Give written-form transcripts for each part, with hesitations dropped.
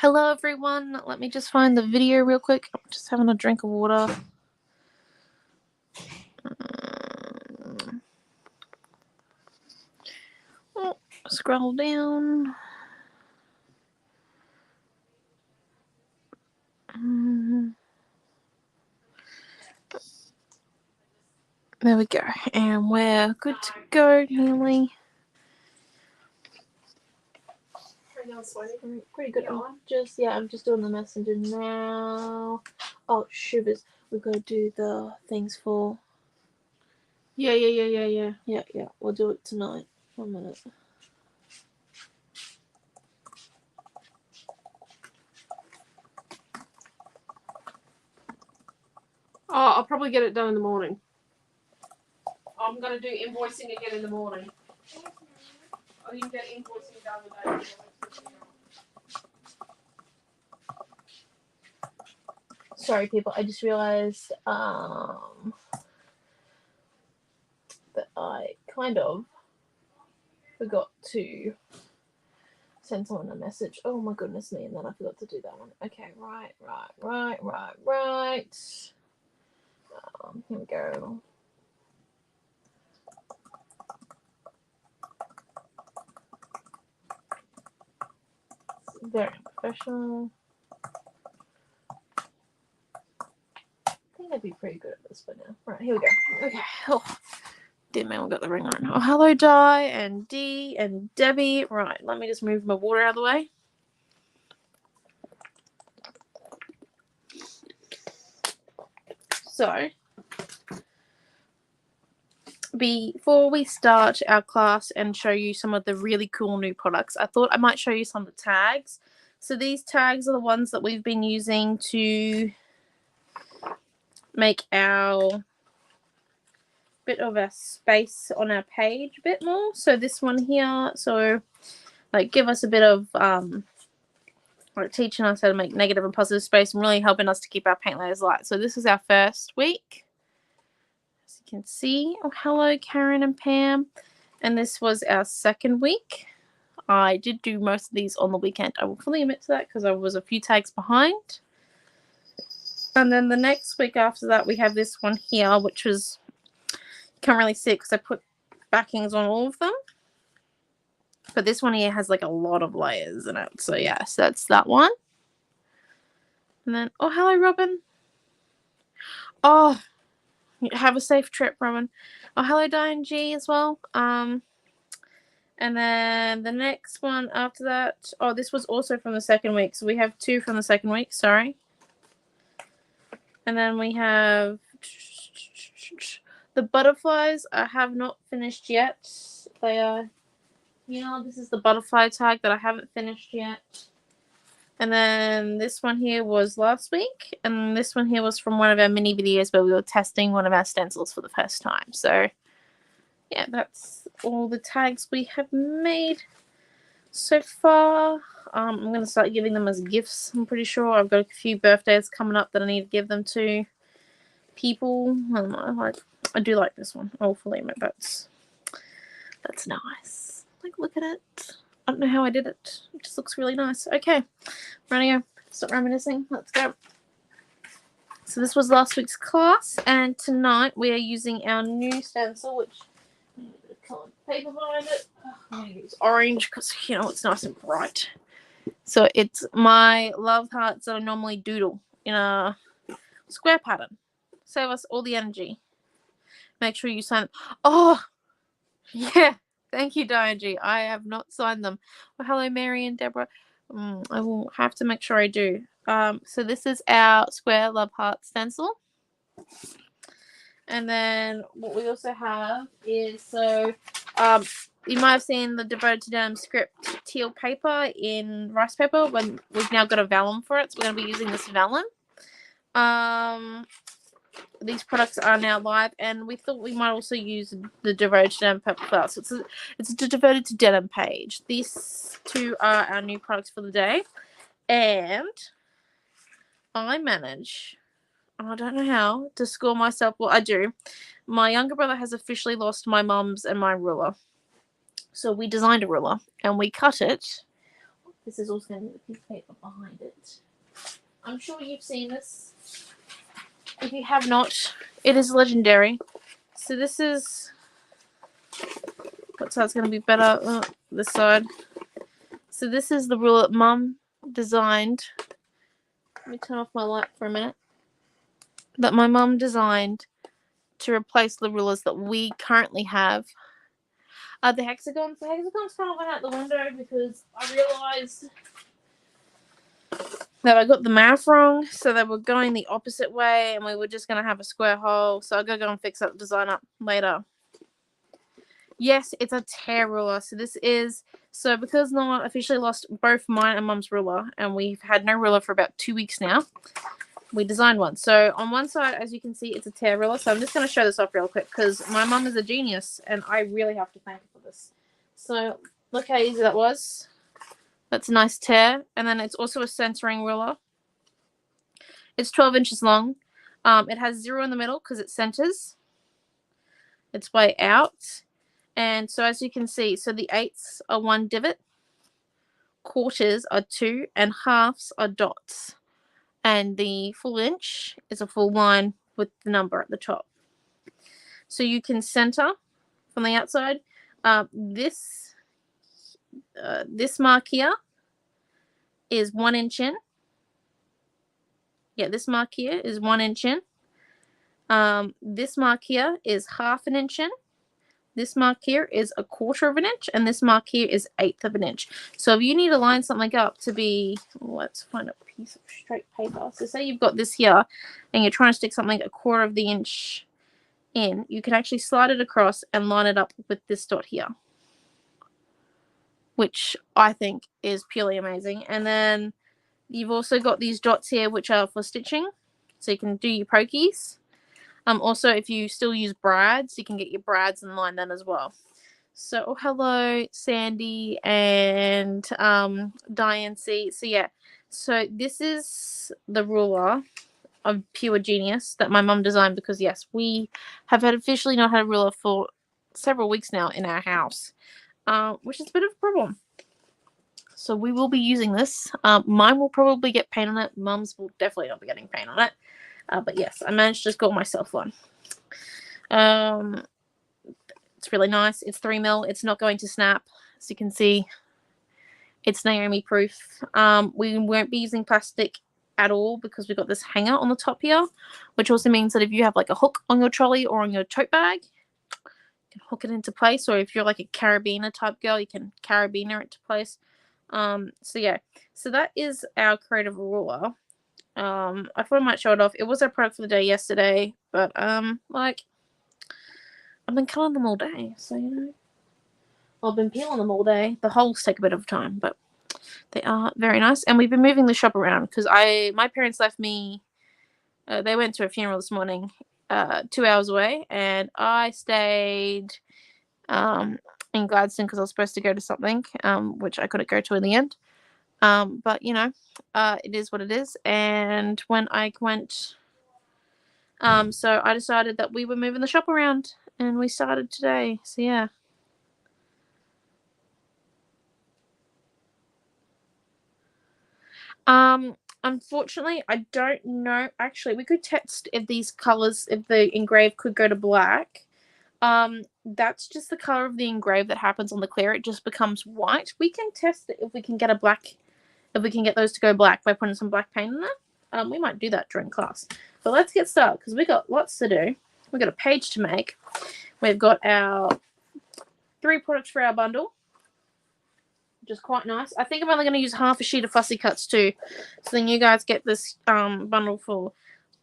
Hello everyone, let me just find the video real quick. I'm just having a drink of water. Oh, scroll down. There we go, and we're good to go nearly. Pretty good. I'm just doing the messenger now. Oh, shivers. We've got to do the things for. Yeah. Yeah. We'll do it tonight. 1 minute. Oh, I'll probably get it done in the morning. I'm going to do invoicing again in the morning. I didn't get invoicing done the day before. Sorry, people. I just realized that I kind of forgot to send someone a message. Oh my goodness me, and then I forgot to do that one. Okay, right. Here we go. It's very unprofessional. I think I'd be pretty good at this by now. Right, here we go. Okay. Oh, dear man, we got the ring on. Oh, hello, Di and Dee and Debbie. Right, let me just move my water out of the way. So, before we start our class and show you some of the really cool new products, I thought I might show you some of the tags. So these tags are the ones that we've been using to make our bit of a space on our page a bit more. So this one here, so like give us a bit of like teaching us how to make negative and positive space and really helping us to keep our paint layers light. So this is our first week. As you can see, oh hello Karen and Pam. And this was our second week. I did do most of these on the weekend. I will fully admit to that because I was a few tags behind. And then the next week after that, we have this one here, which was, you can't really see it because I put backings on all of them. But this one here has like a lot of layers in it. So yes, that's that one. And then, oh, hello, Robin. Oh, have a safe trip, Robin. Oh, hello, Diane G as well. And then the next one after that, oh, this was also from the second week. So we have two from the second week, sorry. And then we have the butterflies. I have not finished yet. They are, this is the butterfly tag that I haven't finished yet. And then this one here was last week. And this one here was from one of our mini videos where we were testing one of our stencils for the first time. So yeah, that's all the tags we have made so far. I'm going to start giving them as gifts. I'm pretty sure I've got a few birthdays coming up that I need to give them to people. I don't know, I do like this one. Oh, fully admit that's nice. Like, look at it. I don't know how I did it. It just looks really nice. Okay, radio, stop reminiscing. Let's go. So this was last week's class, and tonight we are using our new stencil, which I need a bit of coloured paper behind it. I'm going to use orange because, it's nice and bright. So it's my love hearts that I normally doodle in a square pattern. Save us all the energy. Make sure you sign. Oh, yeah. Thank you, Diane G. I have not signed them. Well, hello, Mary and Deborah. I will have to make sure I do. So this is our square love heart stencil. And then what we also have is, you might have seen the Devoted to Denim script teal paper in rice paper. When we've now got a vellum for it, so we're going to be using this vellum. These products are now live, and we thought we might also use the Devoted to Denim paper flower. So it's a Devoted to Denim page. These two are our new products for the day, and I manage, I don't know how, to score myself. Well, I do. My younger brother has officially lost my mum's and my ruler. So we designed a ruler and we cut it. This is also going to be the piece of paper behind it. I'm sure you've seen this. If you have not, it is legendary. So this is, what side's going to be better? This side. So this is the ruler that Mum designed. Let me turn off my light for a minute. That my mum designed to replace the rulers that we currently have. The hexagons. The hexagons kind of went out the window because I realised that I got the math wrong. So they were going the opposite way and we were just going to have a square hole. So I got to go and fix that design up later. Yes, it's a tear ruler. So this is, so because Noah officially lost both mine and Mum's ruler and we've had no ruler for about 2 weeks now, we designed one. So on one side, as you can see, it's a tear ruler. So I'm just going to show this off real quick because my mum is a genius and I really have to thank her for this. So look how easy that was. That's a nice tear. And then it's also a centering ruler. It's 12 inches long. It has 0 in the middle because it centers its way out. And so as you can see, so the eighths are 1 divot, quarters are 2, and halves are dots. And the full inch is a full line with the number at the top. So you can center from the outside. This mark here is 1 inch in. Yeah, this mark here is 1 inch in. This mark here is 1/2 an inch in. This mark here is 1/4 of an inch, and this mark here is 1/8 of an inch. So if you need to line something up to be, let's find a piece of straight paper. So say you've got this here, and you're trying to stick something 1/4 of the inch in, you can actually slide it across and line it up with this dot here, which I think is purely amazing. And then you've also got these dots here, which are for stitching, so you can do your pokies. Also, if you still use brads, you can get your brads and line them as well. So, oh, hello, Sandy and Diane C. So, yeah. So, this is the ruler of pure genius that my mum designed because, yes, we have officially not had a ruler for several weeks now in our house, which is a bit of a problem. So, we will be using this. Mine will probably get paint on it. Mum's will definitely not be getting paint on it. But yes, I managed to score myself one. It's really nice. It's 3mm. It's not going to snap. As you can see, it's Naomi proof. We won't be using plastic at all because we've got this hanger on the top here, which also means that if you have like a hook on your trolley or on your tote bag, you can hook it into place. Or if you're like a carabiner type girl, you can carabiner it to place. So yeah, so that is our creative ruler. I thought I might show it off. It was our product for the day yesterday, but like I've been coloring them all day, so you know. Well, I've been peeling them all day. The holes take a bit of time, but they are very nice. And we've been moving the shop around because my parents left me. They went to a funeral this morning, 2 hours away, and I stayed in Gladstone because I was supposed to go to something, which I couldn't go to in the end. But you know, it is what it is. And when I went, so I decided that we were moving the shop around, and we started today. So yeah. Unfortunately, I don't know. Actually, we could test if these colors, if the engrave could go to black. That's just the color of the engrave that happens on the clear. It just becomes white. We can test it if we can get a black. If we can get those to go black by putting some black paint in there, we might do that during class. But let's get started because we got lots to do. We've got a page to make. We've got our 3 products for our bundle, which is quite nice. I think I'm only going to use half a sheet of fussy cuts too, so then you guys get this bundle for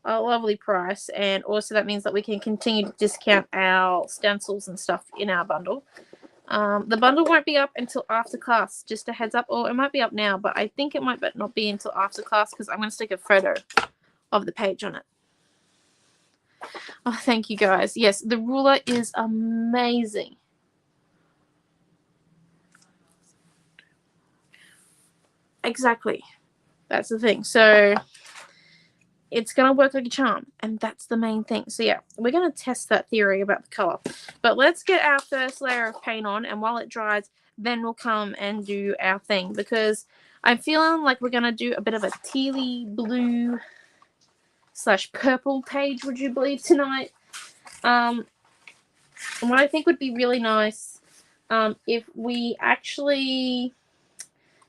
a lovely price. And also that means that we can continue to discount our stencils and stuff in our bundle. The bundle won't be up until after class, just a heads up. Or it might be up now, but I think it might not be until after class because I'm going to stick a photo of the page on it. Oh, thank you guys. Yes, the ruler is amazing. Exactly. That's the thing. So it's going to work like a charm, and that's the main thing. So yeah, we're going to test that theory about the color. But let's get our first layer of paint on, and while it dries, then we'll come and do our thing. Because I'm feeling like we're going to do a bit of a tealy blue / purple page, would you believe, tonight? And what I think would be really nice if we actually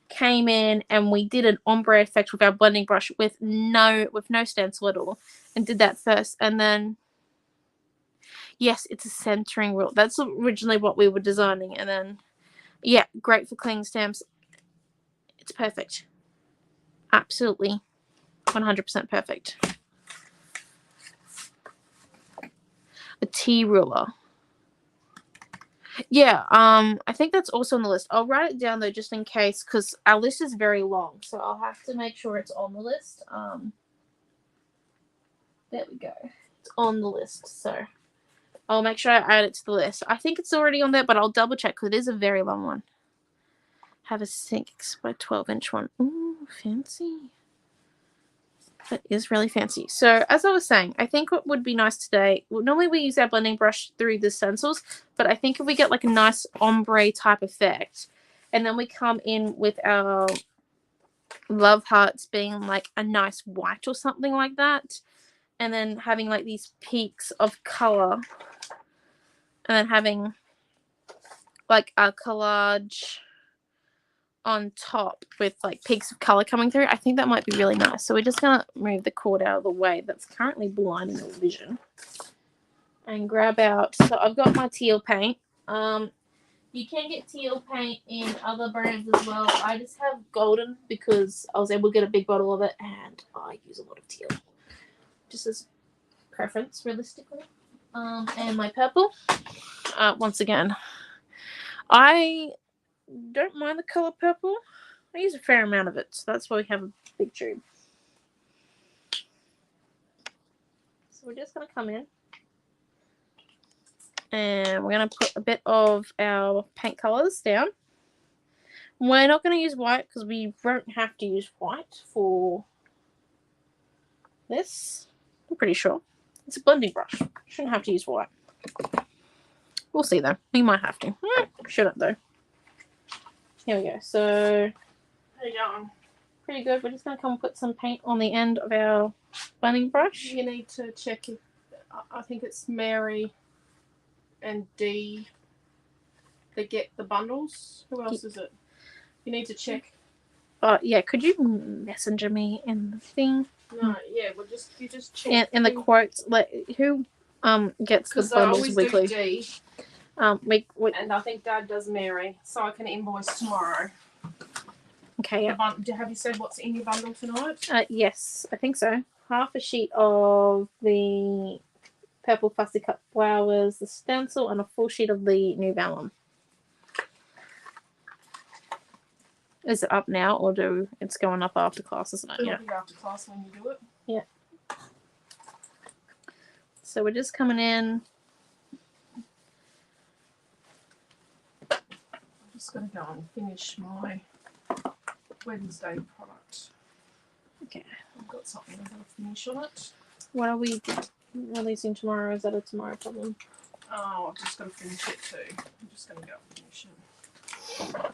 came in and we did an ombre effect with our blending brush with no stencil at all, and did that first, and then yes, it's a centering rule. That's originally what we were designing, and then yeah, great for clinging stamps. It's perfect, absolutely 100% perfect. A T ruler. Yeah, I think that's also on the list. I'll write it down though, just in case, because our list is very long, so I'll have to make sure it's on the list. There we go. It's on the list, so I'll make sure I add it to the list. I think it's already on there, but I'll double check because it is a very long one. Have a 6 by 12-inch one. Ooh, fancy. That is really fancy. So as I was saying, I think what would be nice today, well, normally we use our blending brush through the stencils, but I think if we get like a nice ombre type effect, and then we come in with our love hearts being like a nice white or something like that, and then having like these peaks of color, and then having like a collage on top with like peaks of color coming through, I think that might be really nice. So we're just gonna move the cord out of the way that's currently blinding your vision, and grab out, so I've got my teal paint. You can get teal paint in other brands as well. I just have golden because I was able to get a big bottle of it, and I use a lot of teal just as preference realistically. And my purple, once again, I don't mind the color purple. I use a fair amount of it, so that's why we have a big tube. So we're just going to come in, and we're going to put a bit of our paint colors down. We're not going to use white because we won't have to use white for this. I'm pretty sure. It's a blending brush. Shouldn't have to use white. We'll see though. We might have to. Shouldn't though. Here we go. So How you going? pretty good. We're just going to come and put some paint on the end of our blending brush. You need to check if, I think it's Mary and Dee that get the bundles. Who else is it? You need to check. Yeah, could you messenger me in the thing? No, yeah, you just check. In the quotes, like who gets the bundles weekly? Do Dee, and I think Dad does Mary, so I can invoice tomorrow. Okay, yeah. Have you said what's in your bundle tonight? Yes, I think so. Half a sheet of the purple fussy cut flowers, the stencil, and a full sheet of the new vellum. Is it up now, or it's going up after class, isn't it? It'll be after class when you do it. Yeah. So we're just coming in. I'm just going to go and finish my Wednesday product. Okay. I've got something I've got to finish on it. What are we releasing tomorrow? Is that a tomorrow problem? Oh, I've just got to finish it too. I'm just going to go and finish it.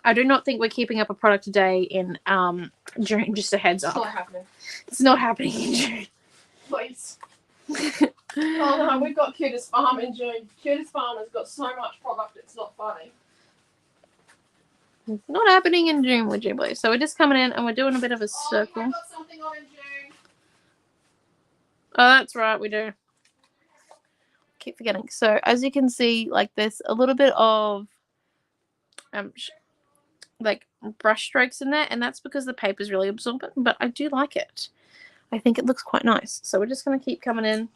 I do not think we're keeping up a product today in June. Just a heads up. It's not happening. It's not happening in June. Please. Oh no, we've got Cutest Farm in June. Cutest Farm has got so much product, it's not funny. It's not happening in June, would you believe? So we're just coming in and we're doing a bit of a circle. I've got something on in June. Oh, that's right, we do. Keep forgetting. So as you can see, like there's a little bit of like brush strokes in there, and that's because the paper is really absorbent, but I do like it. I think it looks quite nice. So we're just going to keep coming in.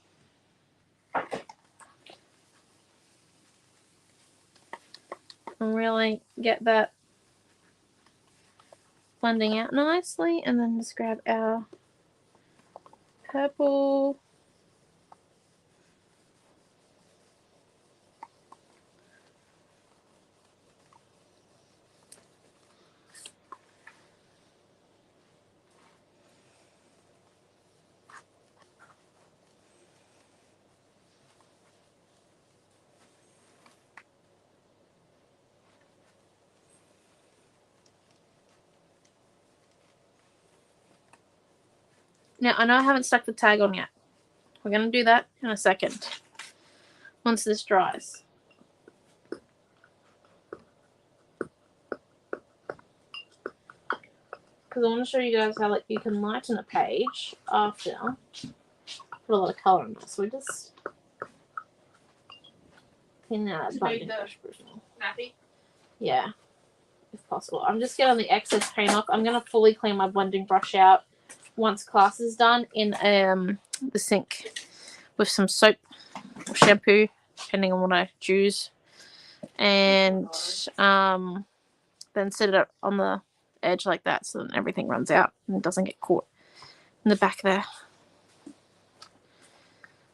And really get that blending out nicely, and then just grab our purple. Now, I know I haven't stuck the tag on yet. We're going to do that in a second. Once this dries. Because I want to show you guys how you can lighten a page after. Put a lot of colour in this. So we just clean out that binding brush. Nappy? Yeah, if possible. I'm just getting the excess paint off. I'm going to fully clean my blending brush out once class is done in the sink with some soap or shampoo, depending on what I choose. And then set it up on the edge like that so that everything runs out and doesn't get caught in the back there.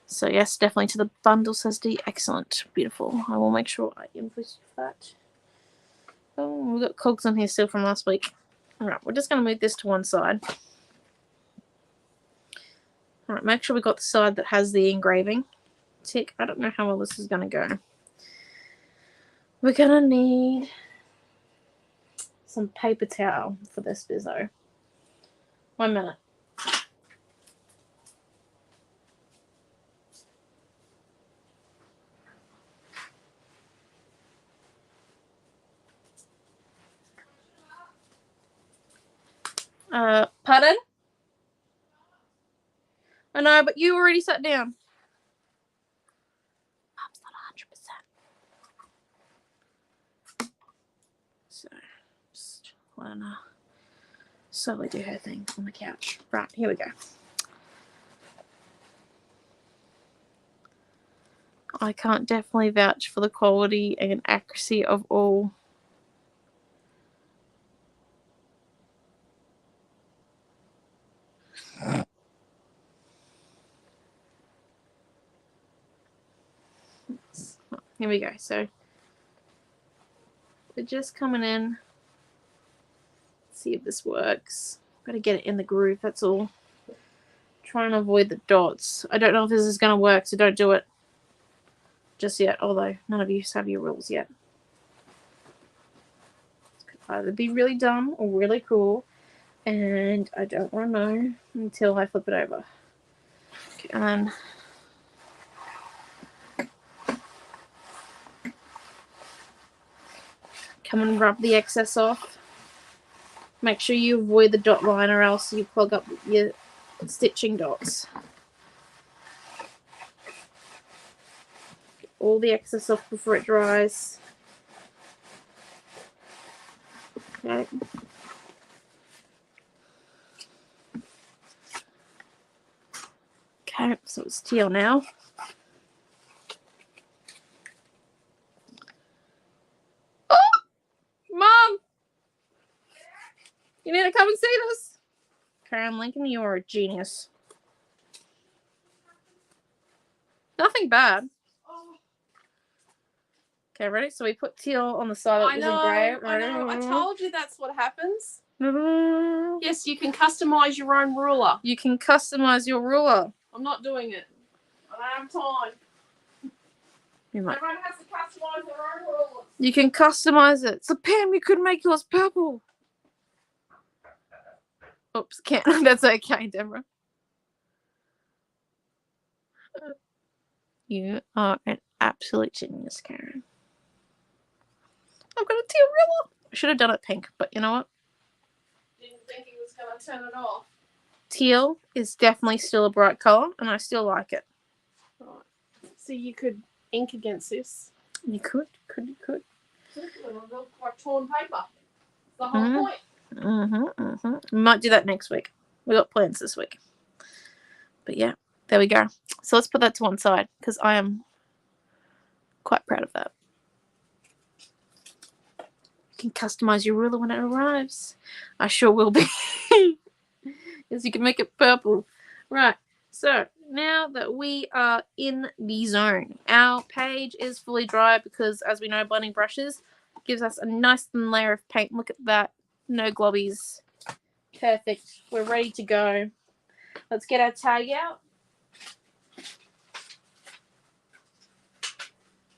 So yes, definitely to the bundle, says D. Excellent. Beautiful. I will make sure I invoice that. Oh, we've got cogs on here still from last week. Alright, we're just going to move this to one side. Alright, make sure we got the side that has the engraving. Tick. I don't know how well this is going to go. We're going to need some paper towel for this bizzo. 1 minute. Pardon? I know, but you already sat down. Mum's not 100%. So, just want to slowly do her thing on the couch. Right, here we go. I can't definitely vouch for the quality and accuracy of all. Here we go. So we're just coming in. Let's see if this works. Got to get it in the groove. That's all. Trying to avoid the dots. I don't know if this is going to work, so don't do it just yet. Although none of you have your rules yet. It could either be really dumb or really cool, and I don't want to know until I flip it over. Okay, and then. Come and rub the excess off. Make sure you avoid the dot line or else you clog up your stitching dots. Get all the excess off before it dries. Okay. Okay, so it's teal now. Mom! You need to come and see this. Karen Lincoln, you are a genius. Nothing bad. Okay, ready? So we put teal on the side that was engraved. I know. I told you that's what happens. Yes, you can customize your own ruler. You can customize your ruler. I'm not doing it. I don't have time. You might. Everyone has to customize their own rulers. You can customize it. So Pam, you could make yours purple. Oops, can't. That's okay, Deborah. You are an absolute genius, Karen. I've got a teal ruler. I should have done it pink, but you know what? Didn't think he was going to turn it off. Teal is definitely still a bright colour, and I still like it. Right. So you could ink against this. You could. It'll look like torn paper. The whole point. We might do that next week. We got plans this week. But yeah, there we go. So let's put that to one side because I am quite proud of that. You can customize your ruler when it arrives. I sure will be. Yes, you can make it purple. Right. So now that we are in the zone, our page is fully dry because, as we know, blending brushes gives us a nice thin layer of paint. Look at that. No globbies. Perfect. We're ready to go. Let's get our tag out.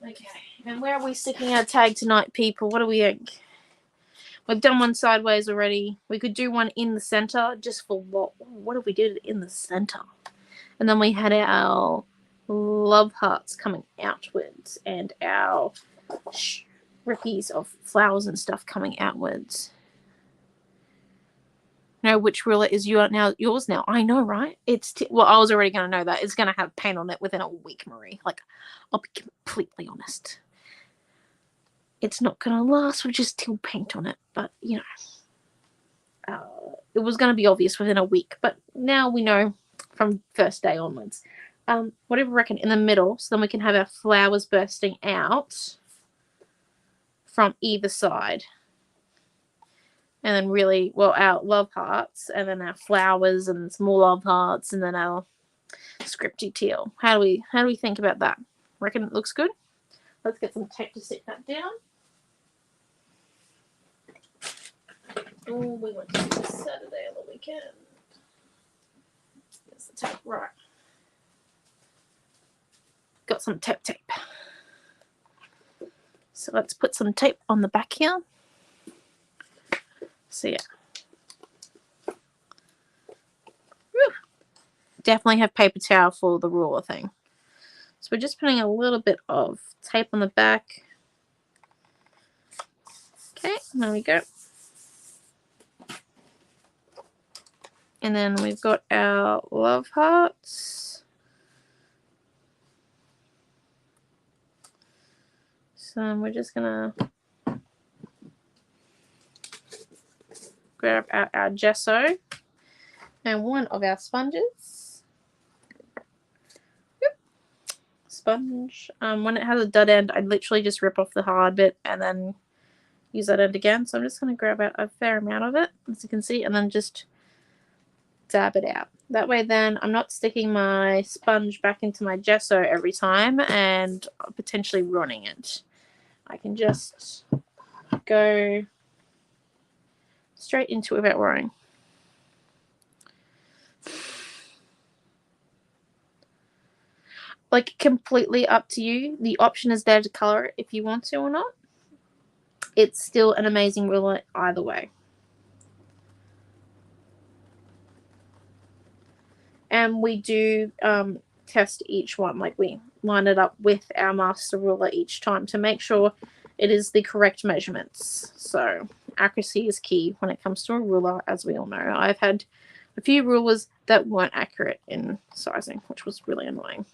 Okay. And where are we sticking our tag tonight, people? What do we think? We've done one sideways already. We could do one in the center just for what if we did it in the center? And then we had our love hearts coming outwards and our rippies of flowers and stuff coming outwards. Now, which ruler is yours now? I know, right? Well, I was already going to know that. It's going to have paint on it within a week, Marie. Like, I'll be completely honest. It's not going to last with just teal paint on it. But, you know, it was going to be obvious within a week. But now we know from first day onwards. What do you reckon in the middle? So then we can have our flowers bursting out from either side. And then really, well, our love hearts, and then our flowers, and some more love hearts, and then our scripty teal. How do we think about that? Reckon it looks good? Let's get some tape to stick that down. Oh, we went to see this Saturday on the weekend. There's the tape, right. Got some tape. So let's put some tape on the back here. So yeah. Whew. Definitely have paper towel for the ruler thing. So we're just putting a little bit of tape on the back. Okay, there we go. And then we've got our love hearts. So we're just gonna grab out our gesso and one of our sponges. Yep. Sponge. When it has a dud end, I literally just rip off the hard bit and then use that end again. So I'm just going to grab out a fair amount of it, as you can see, and then just dab it out. That way then I'm not sticking my sponge back into my gesso every time and potentially ruining it. I can just go straight into it without worrying. Like, completely up to you. The option is there to color it if you want to or not. It's still an amazing ruler either way. And we do test each one. Like, we line it up with our master ruler each time to make sure it is the correct measurements. So accuracy is key when it comes to a ruler, as we all know. I've had a few rulers that weren't accurate in sizing, which was really annoying.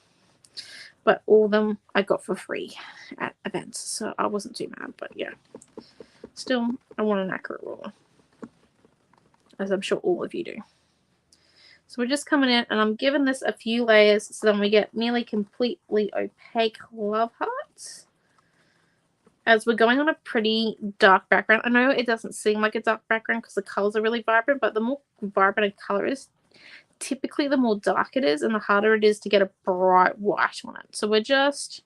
But all of them I got for free at events, so I wasn't too mad. But yeah, still, I want an accurate ruler, as I'm sure all of you do. So we're just coming in, and I'm giving this a few layers, so then we get nearly completely opaque love hearts. As we're going on a pretty dark background. I know it doesn't seem like a dark background because the colors are really vibrant, but the more vibrant a color is, typically the more dark it is and the harder it is to get a bright white on it. So we're just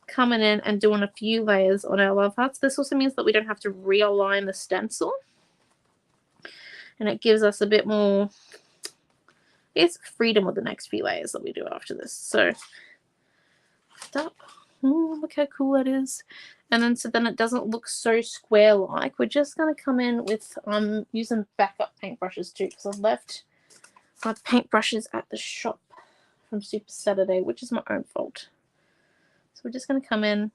coming in and doing a few layers on our love hearts. This also means that we don't have to realign the stencil, and it gives us a bit more, I guess, freedom with the next few layers that we do after this. So look how cool that is. And then so then it doesn't look so square like. We're just going to come in with using backup paintbrushes too, because I've left my paintbrushes at the shop from Super Saturday, which is my own fault. So we're just going to come in,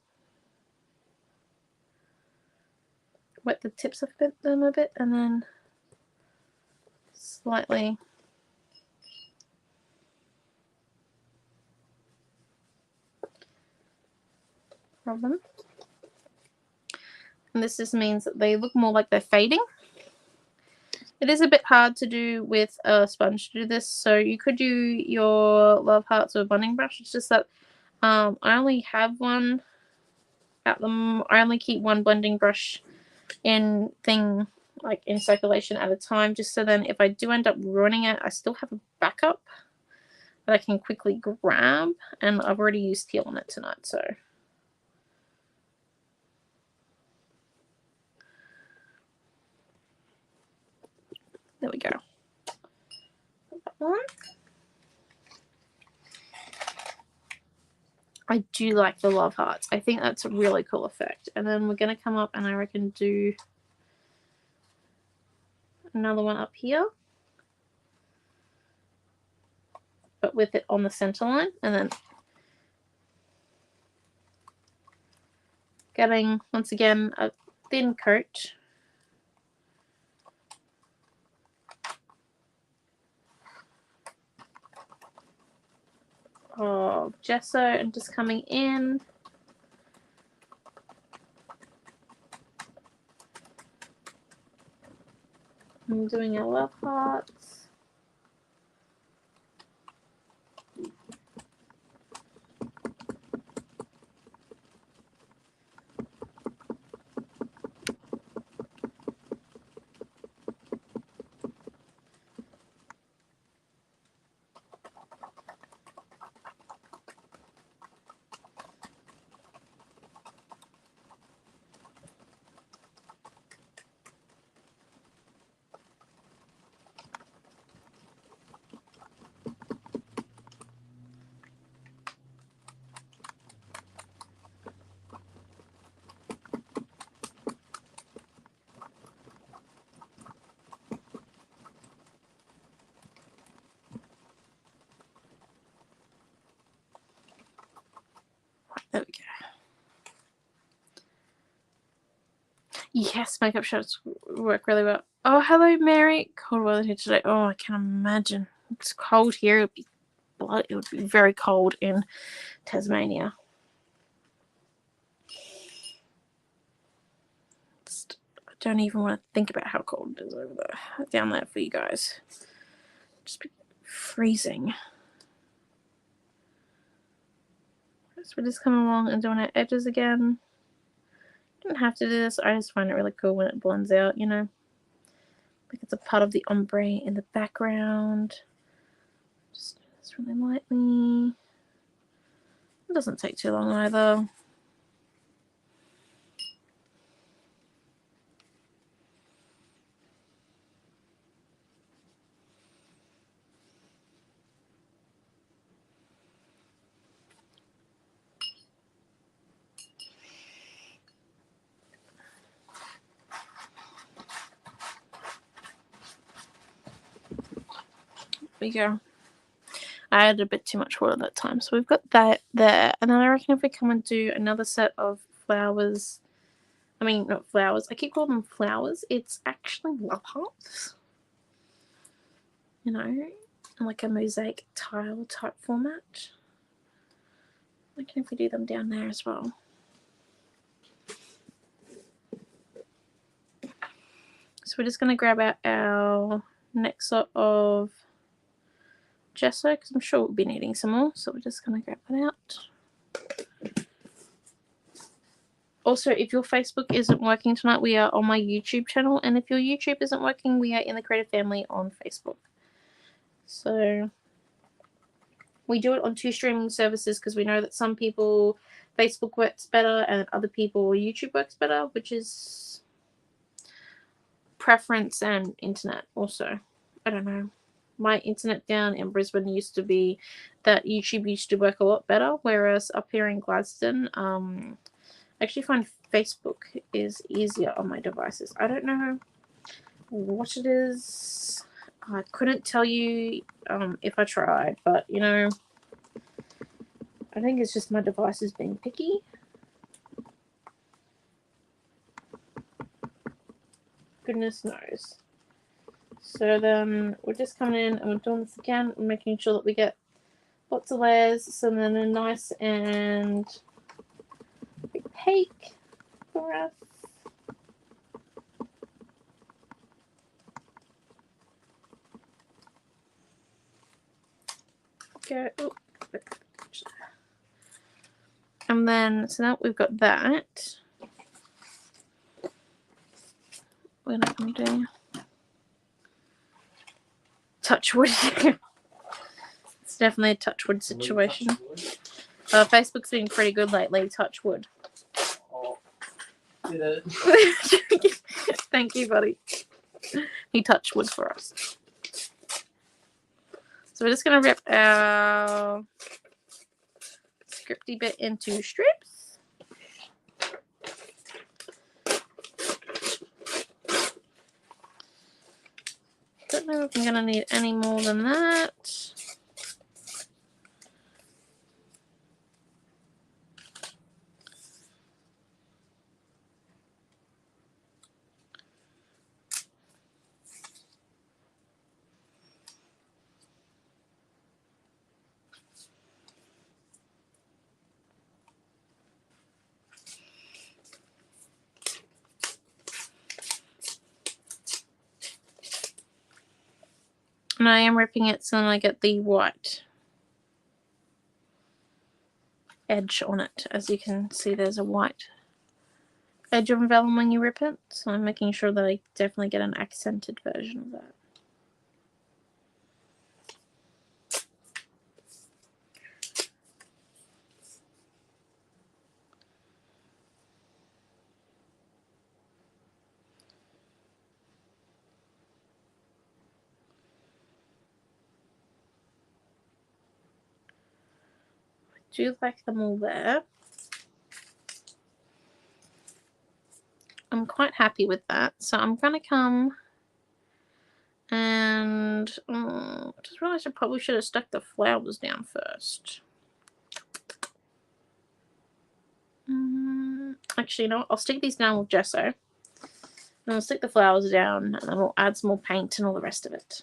wet the tips of them a bit, and then slightly rub them. And this just means that they look more like they're fading. It is a bit hard to do with a sponge to do this, so you could do your love hearts with a blending brush. It's just that I only have one at them. I only keep one blending brush in circulation at a time, just so then if I do end up ruining it, I still have a backup that I can quickly grab. And I've already used teal on it tonight, so there we go. That one. I do like the love hearts. I think that's a really cool effect. And then we're going to come up and I reckon do another one up here, but with it on the center line, and then getting, once again, a thin coat of gesso and just coming in. I'm doing our love hearts. There we go. Yes, makeup shots work really well. Oh, hello, Mary. Cold weather here today. Oh, I can imagine. It's cold here. It would be very cold in Tasmania. I don't even want to think about how cold it is over there, down there for you guys. Just be freezing. So we're just coming along and doing our edges again. You don't have to do this. I just find it really cool when it blends out, you know. Like it's a part of the ombre in the background. Just do this really lightly. It doesn't take too long either. There we go. I added a bit too much water that time. So we've got that there. And then I reckon if we come and do another set of flowers, I mean, not flowers. I keep calling them flowers. It's actually love hearts. You know, in like a mosaic tile type format. I reckon if we do them down there as well. So we're just going to grab out our next lot of gesso because I'm sure we'll be needing some more. So we're just going to grab that out. Also, if your Facebook isn't working tonight, we are on my YouTube channel. And if your YouTube isn't working, we are in the Creative Family on Facebook. So we do it on 2 streaming services because we know that some people Facebook works better and other people YouTube works better, which is preference and internet also. I don't know. My internet down in Brisbane used to be that YouTube used to work a lot better, whereas up here in Gladstone, I actually find Facebook is easier on my devices. I don't know what it is. I couldn't tell you if I tried, but you know, I think it's just my devices being picky. Goodness knows. So then we're just coming in and we're doing this again and making sure that we get lots of layers so then a nice and big cake for us. Okay. And then, so now we've got that. We're not going to do touch wood. It's definitely a touch wood situation. Facebook's been pretty good lately, touch wood. Oh, did it? Thank you, buddy. He touched wood for us. So we're just going to rip our scripty bit into strips. don't know if I'm going to need any more than that. And I am ripping it so then I get the white edge on it. As you can see, there's a white edge on vellum when you rip it. So I'm making sure that I definitely get an accented version of that. Do like them all there. I'm quite happy with that. So I'm going to come and I just realized I probably should have stuck the flowers down first. Actually, you know what? I'll stick these down with gesso. And I'll stick the flowers down and then we'll add some more paint and all the rest of it.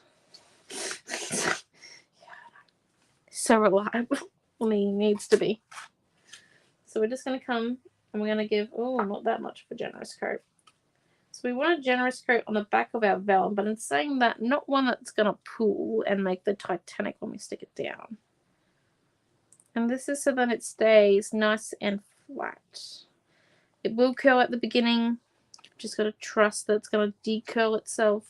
So reliable when he needs to be. So we're just going to come and we're going to give, oh, not that much of a generous coat. So we want a generous coat on the back of our vellum, but in saying that, not one that's going to pool and make the Titanic when we stick it down. And this is so that it stays nice and flat. It will curl at the beginning. You've just got to trust that it's going to decurl itself.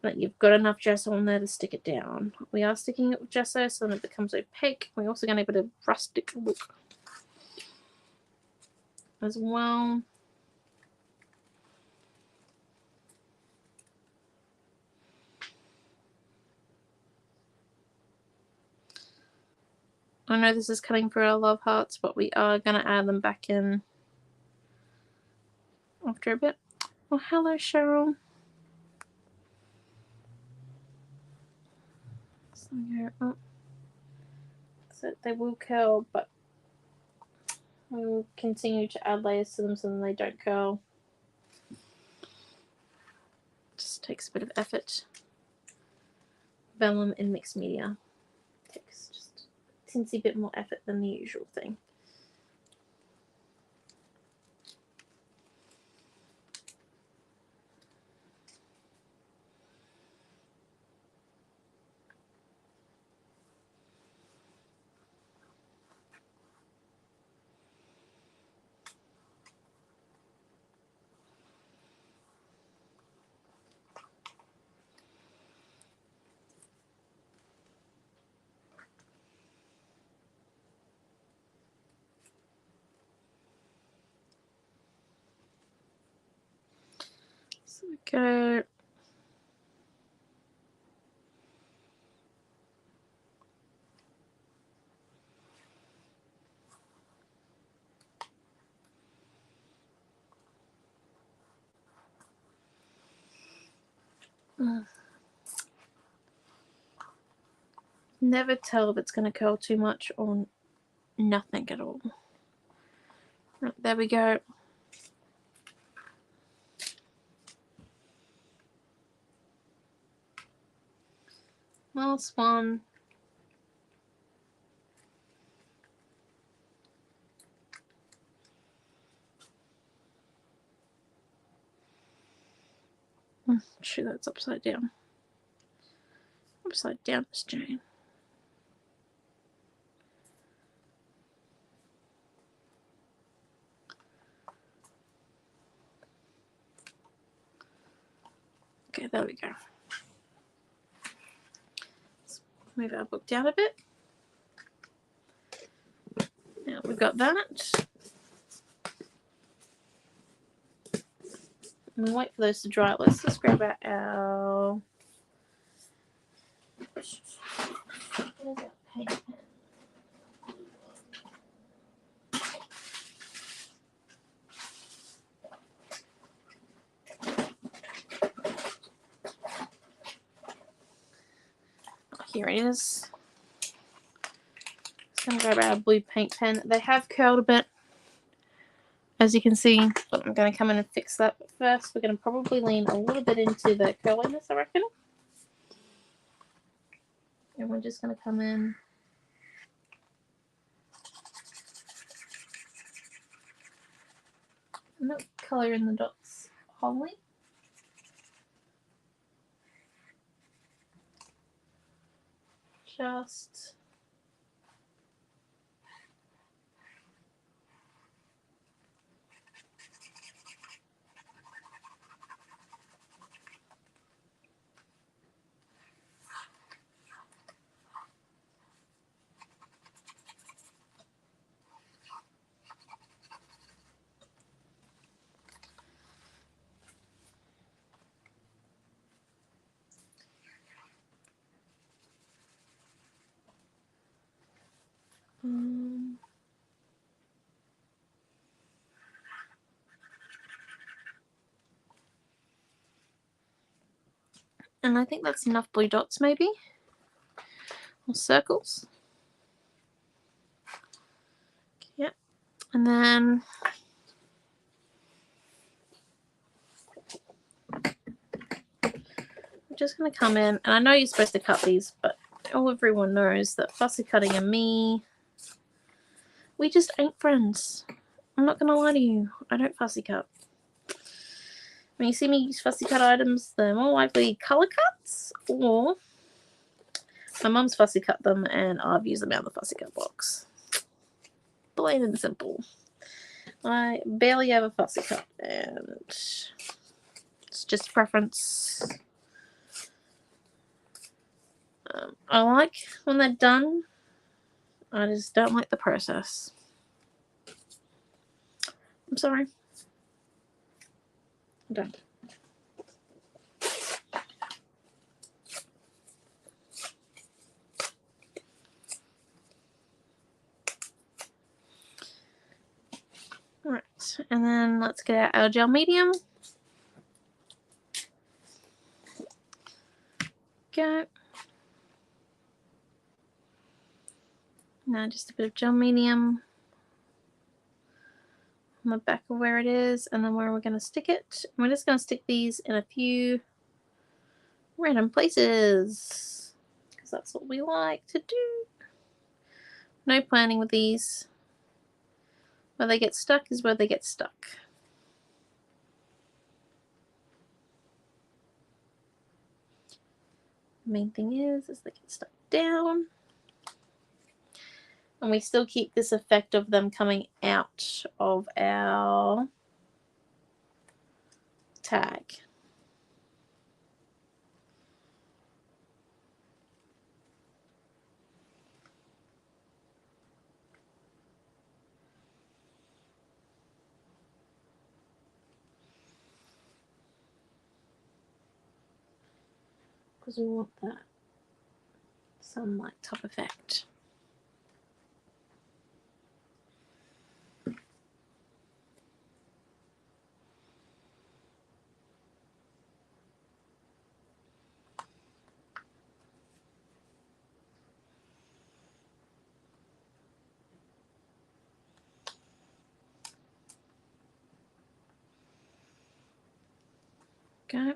That you've got enough gesso on there to stick it down. We are sticking it with gesso so that it becomes opaque. We're also going to give it a rustic look as well. I know this is cutting for our love hearts, but we are going to add them back in after a bit. Oh, hello, Cheryl. So they will curl, but we will continue to add layers to them so that they don't curl. Just takes a bit of effort. Vellum in mixed media takes just a teensy bit more effort than the usual thing. So we go. Never tell if it's going to curl too much or nothing at all. Right, there we go. Last one. Sure, that's upside down. Upside down, Miss Jane. Okay, there we go. Let's move our book down a bit. Now we've got that. And we wait for those to dry. Let's just grab out our paint pen. Here it is. Just going to grab our blue paint pen. They have curled a bit, as you can see, but I'm going to come in and fix that. But first, we're going to probably lean a little bit into the curliness, I reckon. And we're just going to come in. I'm not colouring the dots wholly. Just and I think that's enough blue dots, maybe, or circles. Yep. And then I'm just going to come in, and I know you're supposed to cut these, but everyone knows that fussy cutting and me, we just ain't friends. I'm not going to lie to you. I don't fussy cut. When you see me use fussy cut items, they're more likely colour cuts, or my mum's fussy cut them and I've used them out of the fussy cut box. Plain and simple. I barely ever fussy cut, and it's just preference. I like when they're done. I just don't like the process. I'm sorry. I'm done. Alright, and then let's get out our gel medium. Go. Now just a bit of gel medium on the back of where it is, and then where we're going to stick it. We're just going to stick these in a few random places, because that's what we like to do. No planning with these. Where they get stuck is where they get stuck. The main thing is they get stuck down. And we still keep this effect of them coming out of our tag. Because we want that sunlight type effect. Okay.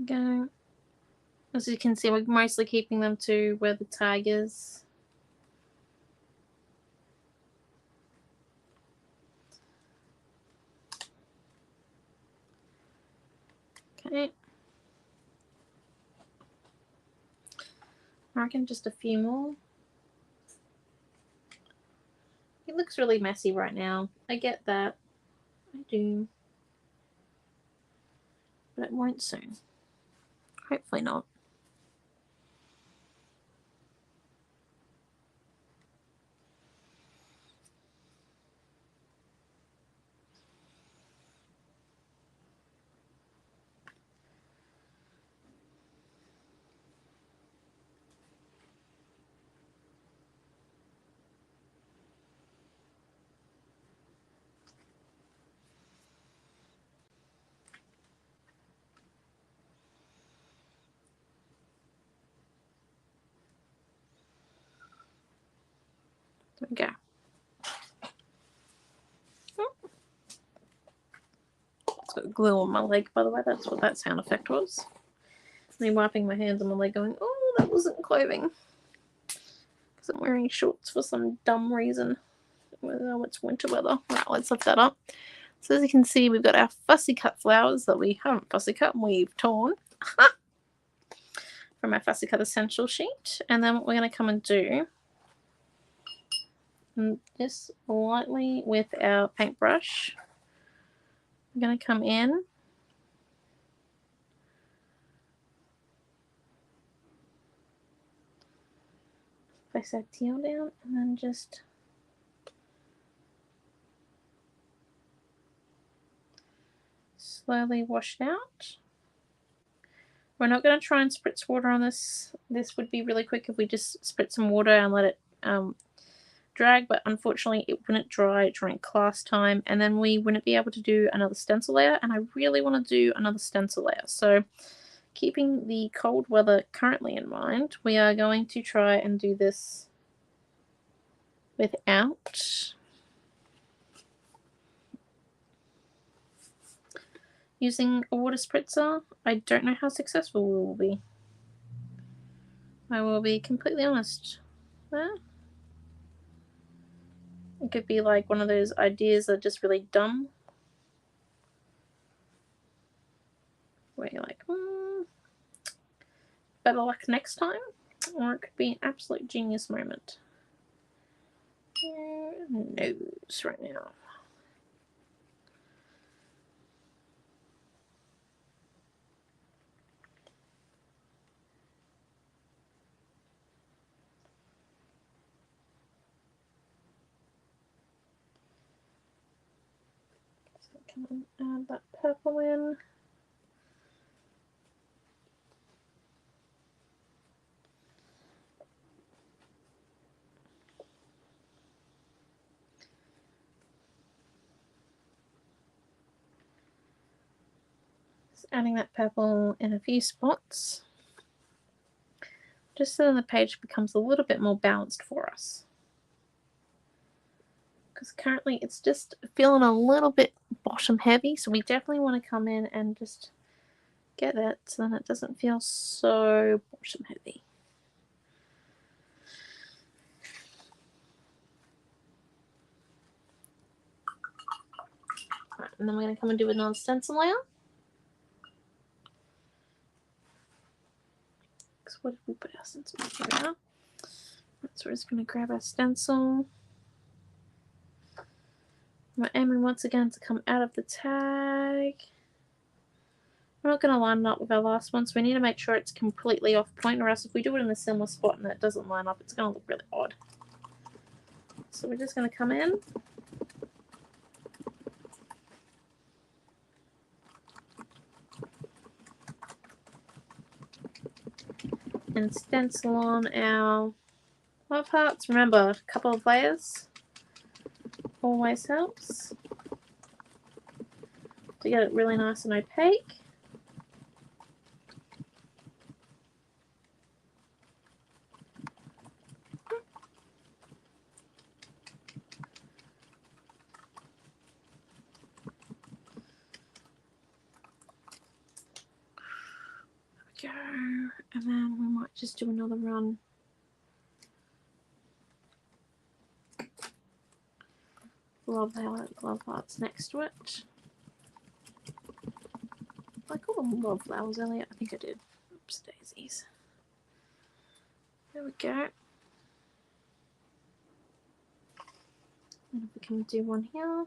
Go. As you can see, we're mostly keeping them to where the tag is. Okay. I reckon just a few more. It looks really messy right now. I get that. I do. But it won't soon. Hopefully not. There we go. It's got glue on my leg, by the way. That's what that sound effect was. Me wiping my hands on my leg going, oh, that wasn't clothing. Because I'm wearing shorts for some dumb reason. Oh, it's winter weather. Right, let's lift that up. So as you can see, we've got our fussy cut flowers that we haven't fussy cut and we've torn from our fussy cut essential sheet. And then what we're going to come and do, just lightly with our paintbrush, I'm going to come in place our teal down and then just slowly wash it out. We're not going to try and spritz water on this. This would be really quick if we just spritz some water and let it drag, but unfortunately it wouldn't dry during class time and then we wouldn't be able to do another stencil layer, and I really want to do another stencil layer. So keeping the cold weather currently in mind, we are going to try and do this without using a water spritzer. I don't know how successful we will be. I will be completely honest. It could be like one of those ideas that are just really dumb. Where you're like, better luck next time. Or it could be an absolute genius moment. Nose right now. So come on, add that purple in. Adding that purple in a few spots, just so then the page becomes a little bit more balanced for us. Because currently it's just feeling a little bit bottom heavy, so we definitely want to come in and just get it so then it doesn't feel so bottom heavy. Right, and then we're going to come and do another stencil layer. Where did we put our stencil? Here we are. So we're just going to grab our stencil. We're aiming once again to come out of the tag. We're not going to line it up with our last one, so we need to make sure it's completely off point, or else if we do it in a similar spot and it doesn't line up, it's going to look really odd. So we're just going to come in. And stencil on our love hearts. Remember, a couple of layers always helps to get it really nice and opaque. There we go. and then we might just do another run. Love how love hearts next to it. I call them love flowers earlier. I think I did. Oops, daisies. There we go. And we can do one here.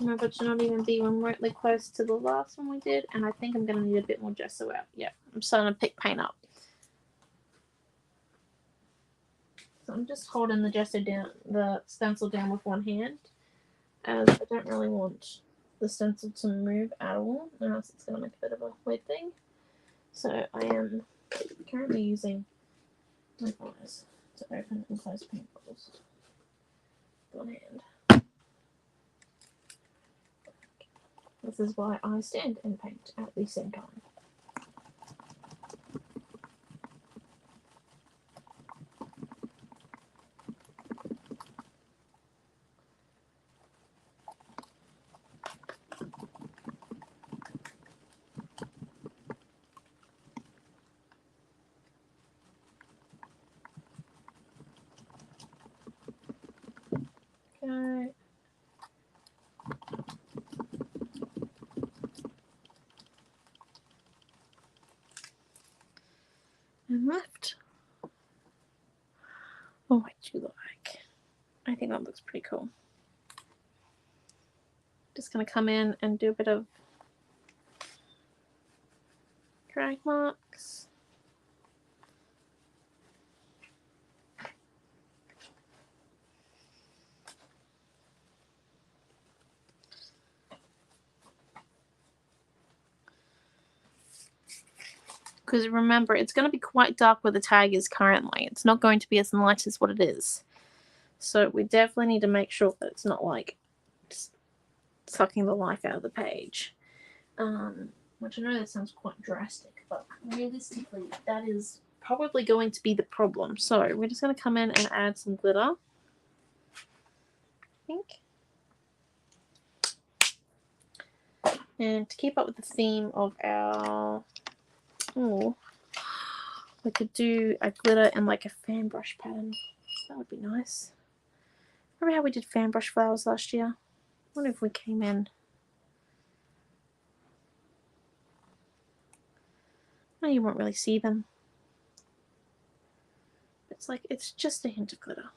Remember to not even be remotely close to the last one we did, and I think I'm going to need a bit more gesso out. Yeah, I'm starting to pick paint up. So I'm just holding the gesso down, the stencil down with one hand, as I don't really want the stencil to move at all, or else it's going to make a bit of a weird thing. So I am currently using my eyes to open and close paint bottles with one hand. This is why I stand and paint at the same time. Okay. And left. Oh, what do you like? I think that looks pretty cool. Just going to come in and do a bit of drag marks. Because remember, it's going to be quite dark where the tag is currently. It's not going to be as light as what it is. So we definitely need to make sure that it's not like just sucking the life out of the page. Which I know that sounds quite drastic, but realistically that is probably going to be the problem. So we're just going to come in and add some glitter. I think. And to keep up with the theme of our... Oh, we could do a glitter and like a fan brush pattern. That would be nice. Remember how we did fan brush flowers last year? I wonder if we came in. No, you won't really see them. It's like, it's just a hint of glitter.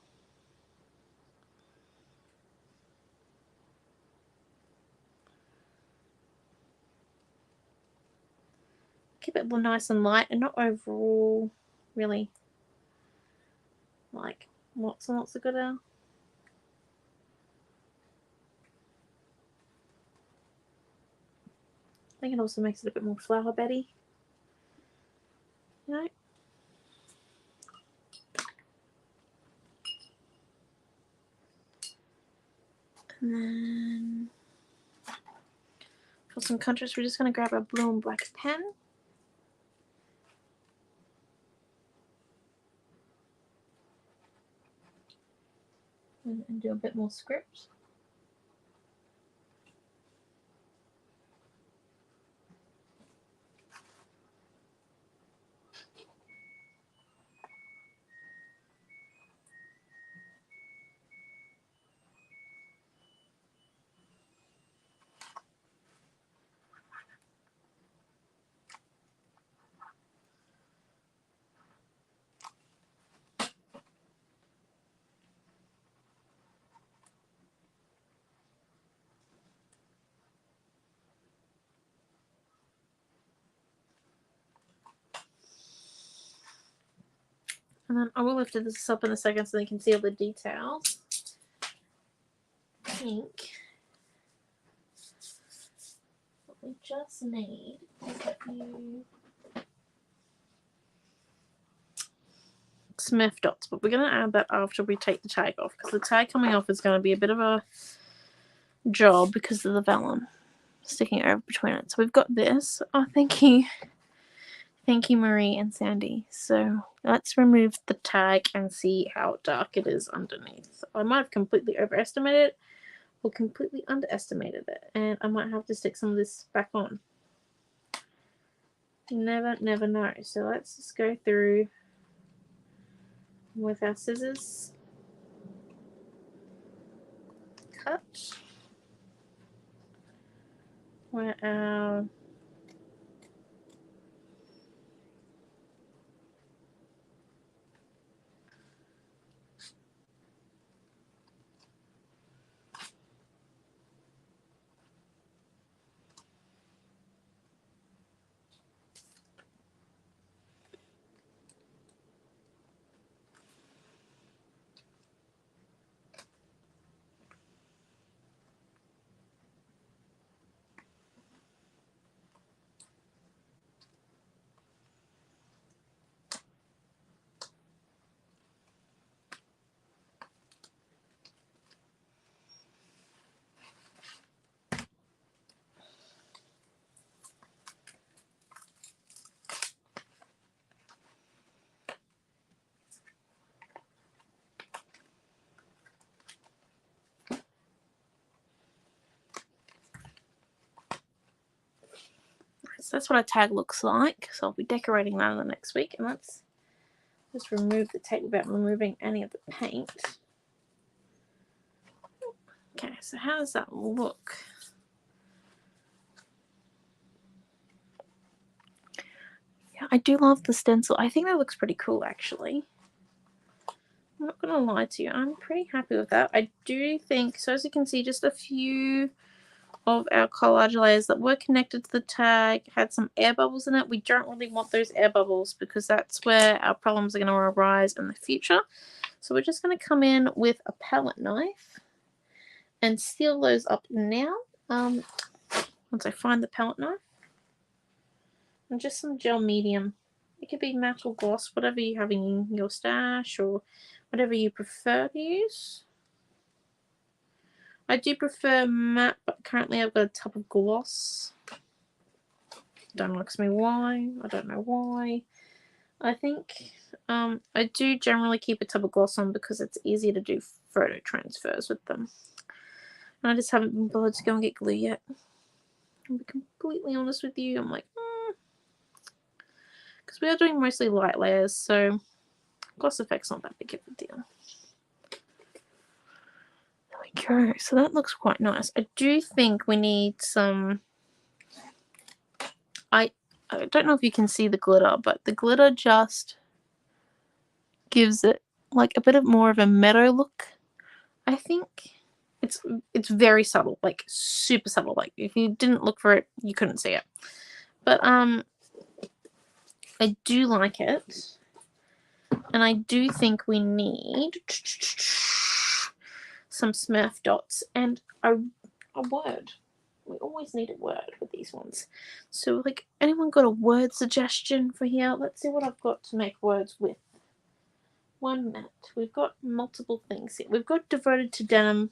Keep it nice and light and not overall really like lots and lots of glitter. I think it also makes it a bit more flower beddy. You know? And then for some contrast, we're just going to grab a blue and black pen. And do a bit more script. And then I will lift this up in a second so you can see all the details. I think what we just need is a few Smurf dots, but we're going to add that after we take the tag off, because the tag coming off is going to be a bit of a job because of the vellum sticking over between it. So we've got this. I'm thinking if Thank you, Marie and Sandy. So let's remove the tag and see how dark it is underneath. I might have completely overestimated it or completely underestimated it, and I might have to stick some of this back on. You never know. So let's just go through with our scissors. Cut. Where our so that's what a tag looks like. So I'll be decorating that in the next week. And let's just remove the tape without removing any of the paint. Okay, so how does that look? Yeah, I do love the stencil. I think that looks pretty cool, actually. I'm not gonna lie to you, I'm pretty happy with that. I do think, so as you can see, just a few of our collage layers that were connected to the tag had some air bubbles in it. We don't really want those air bubbles because that's where our problems are going to arise in the future. So we're just going to come in with a palette knife and seal those up now. Once I find the palette knife, and just some gel medium. It could be matte or gloss, whatever you have in your stash or whatever you prefer to use. I do prefer matte, but currently I've got a tub of gloss. Don't ask me why. I don't know why. I think I do generally keep a tub of gloss on because it's easier to do photo transfers with them. And I just haven't been bothered to go and get glue yet. I'll be completely honest with you. I'm like, because we are doing mostly light layers, so gloss effect's not that big of a deal. There we go. So that looks quite nice. I do think we need some. I don't know if you can see the glitter, but the glitter just gives it like a bit of more of a meadow look. I think it's very subtle, like super subtle. Like if you didn't look for it, you couldn't see it. But I do like it, and I do think we need some Smurf dots and a word. We always need a word with these ones. So, like, anyone got a word suggestion for here? Let's see what I've got to make words with. 1 minute. We've got multiple things here. We've got devoted to denim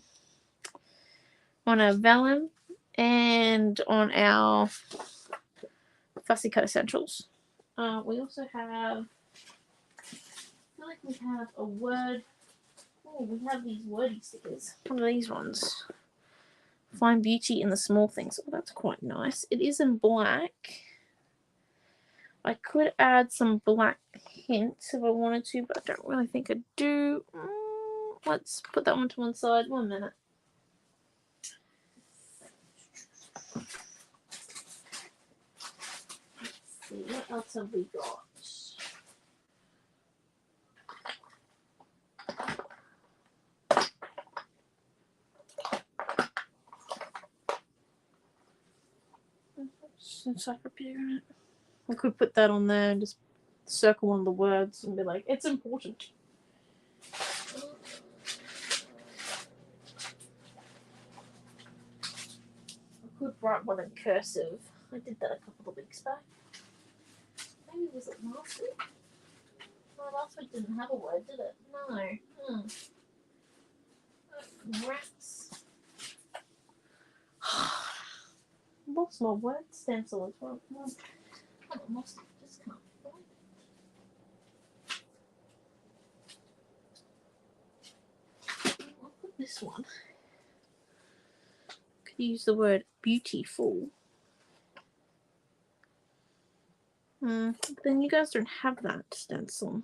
on our vellum and on our fussy cut essentials. We also have, I feel like we have a word. Oh, we have these wordy stickers. What are these ones? Find beauty in the small things. Oh, that's quite nice. It is in black. I could add some black hints if I wanted to, but I don't really think I do. Let's put that one to one side. 1 minute. Let's see, what else have we got? Encyclopedia in it. I could put that on there and just circle one of the words and be like, it's important. I could write one in cursive. I did that a couple of weeks back. Maybe was it last week? No, last week didn't have a word, did it? No. Rats. Lost my word stencil as well. I lost it. Just can't this one. Could use the word beautiful. Then you guys don't have that stencil.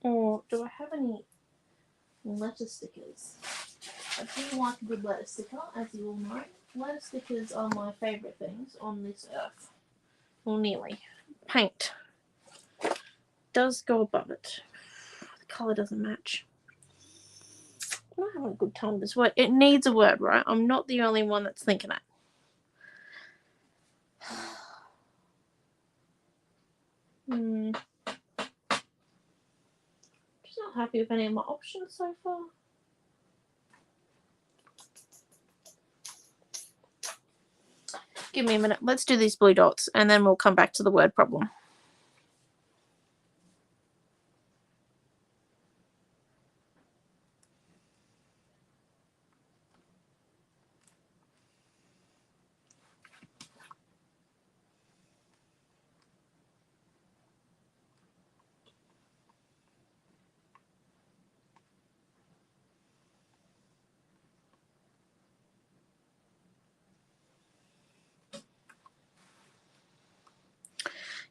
Or do I have any letter stickers? I do like a good letter sticker, as you all know. Letter stickers are my favourite things on this earth. Well, nearly. Paint does go above it. The colour doesn't match. I'm not having a good time with this word. It needs a word, right? I'm not the only one that's thinking it. Just not happy with any of my options so far. Give me a minute. Let's do these blue dots and then we'll come back to the word problem.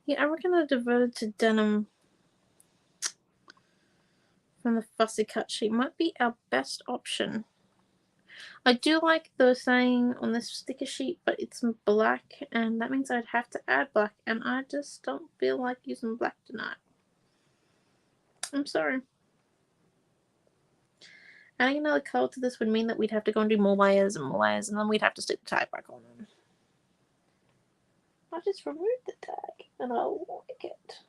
Yeah, I reckon I diverted to denim from the fussy cut sheet. Might be our best option. I do like the saying on this sticker sheet, but it's black, and that means I'd have to add black, and I just don't feel like using black tonight. I'm sorry. Adding another colour to this would mean that we'd have to go and do more layers and more layers, and then we'd have to stick the tag back on them. I just removed the tag, and I like it.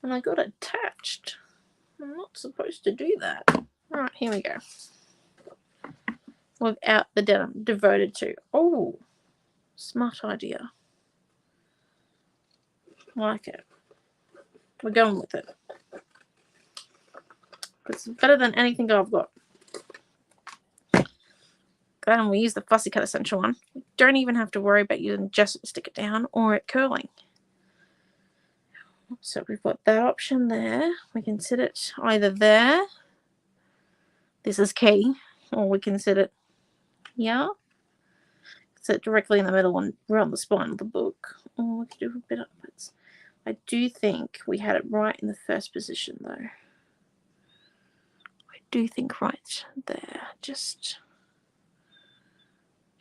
And I got attached. I'm not supposed to do that. Alright, here we go. Without the denim, devoted to. Oh, smart idea. Like it. We're going with it. It's better than anything I've got. And we use the fussy cut essential one. We don't even have to worry about using gesso to stick it down or it curling. So we've got that option there. We can sit it either there. This is key. Or we can sit it here. Sit directly in the middle and around the spine of the book. Or we can do a bit upwards. I do think we had it right in the first position though. I do think right there. Just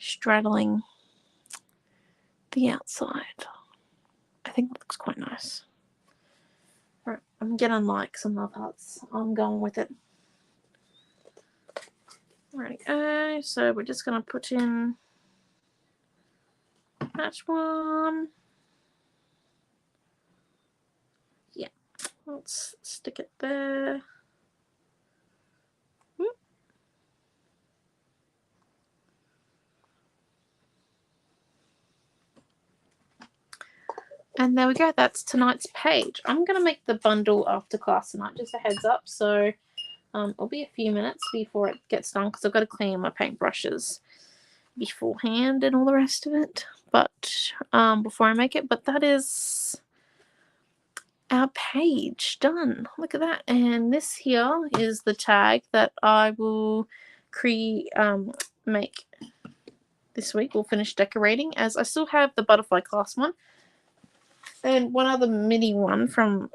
straddling the outside. I think that looks quite nice. Right, I'm getting likes on my parts. I'm going with it. Right, so we're just going to put in that one. Yeah, let's stick it there. And there we go. That's tonight's page. I'm going to make the bundle after class tonight, just a heads up. So it'll be a few minutes before it gets done because I've got to clean my paintbrushes beforehand and all the rest of it. But before I make it, but that is our page done. Look at that. And this here is the tag that I will make this week. We'll finish decorating, as I still have the butterfly class one and one other mini one from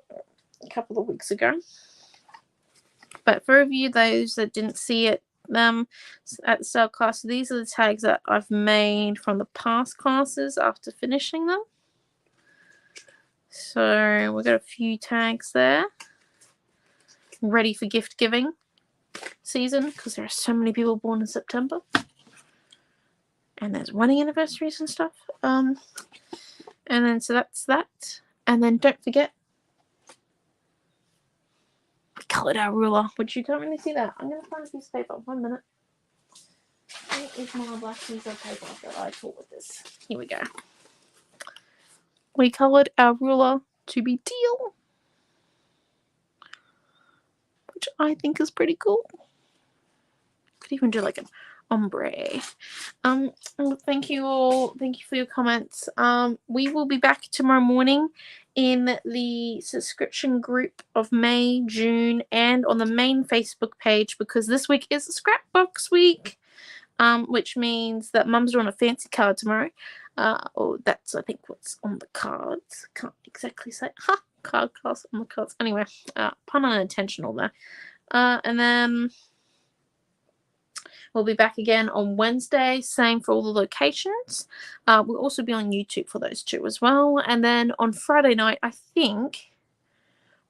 a couple of weeks ago. But for you, those that didn't see it at the start of class, these are the tags that I've made from the past classes after finishing them. So we've got a few tags there ready for gift giving season because there are so many people born in September. And there's wedding anniversaries and stuff. And then so that's that. And then don't forget, we coloured our ruler, which you can't really see that. I'm going to find a piece of paper. 1 minute. Where is my black piece of paper that I taught with this? Here we go. We coloured our ruler to be teal, which I think is pretty cool. Could even do like an ombre. Thank you all. Thank you for your comments. We will be back tomorrow morning in the subscription group of May, June, and on the main Facebook page, because this week is Scrapbox week, which means that Mum's drawing a fancy card tomorrow. Or that's, I think, what's on the cards. Can't exactly say. Card class on the cards. Anyway, pun unintentional there. And then we'll be back again on Wednesday. Same for all the locations. We'll also be on YouTube for those two as well. And then on Friday night, I think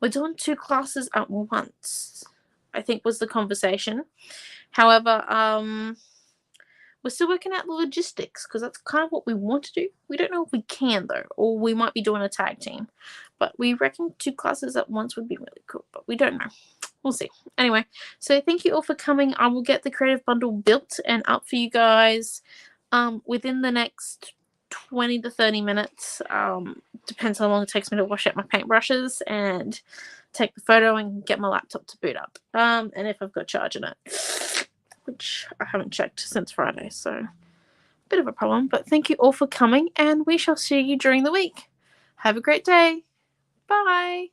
we're doing 2 classes at once, I think was the conversation. However, we're still working out the logistics because that's kind of what we want to do. We don't know if we can, though, or we might be doing a tag team. But we reckon 2 classes at once would be really cool, but we don't know. We'll see. Anyway, so thank you all for coming. I will get the creative bundle built and up for you guys within the next 20 to 30 minutes. Depends how long it takes me to wash out my paintbrushes and take the photo and get my laptop to boot up. And if I've got charge in it, which I haven't checked since Friday, so bit of a problem. But thank you all for coming, and we shall see you during the week. Have a great day. Bye.